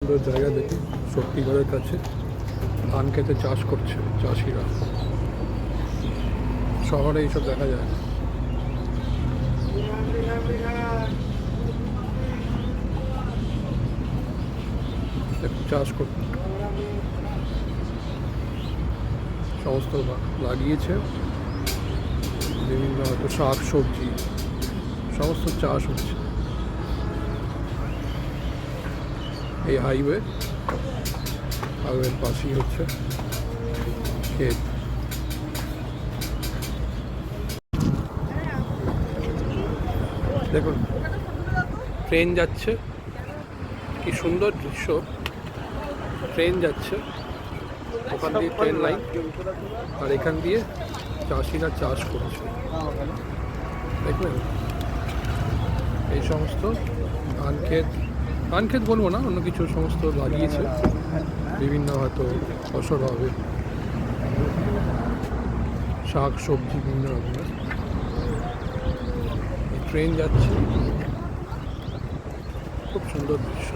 সুন্দর জায়গা দেখি, শক্তিগড়ের কাছে ধান খেতে চাষ করছে চাষিরা। শহরে এইসব দেখা যায় না। চাষ করতে সমস্ত লাগিয়েছে, বিভিন্ন হয়তো শাক সবজি সমস্ত চাষ হচ্ছে। এই হাইওয়ের পাশেই হচ্ছে ক্ষেত। দেখুন ট্রেন যাচ্ছে, কি সুন্দর দৃশ্য। ট্রেন যাচ্ছে, ওখান দিয়ে ট্রেন লাইন, আর এখান দিয়ে চাষিরা চাষ করছে। দেখবেন এই সমস্ত ধান ক্ষেত বলবো না, অন্য কিছু সমস্ত লাগিয়েছে, বিভিন্ন হয়তো ফসল হবে, শাক সবজি বিভিন্ন রকমের। ট্রেন যাচ্ছে, খুব সুন্দর দৃশ্য।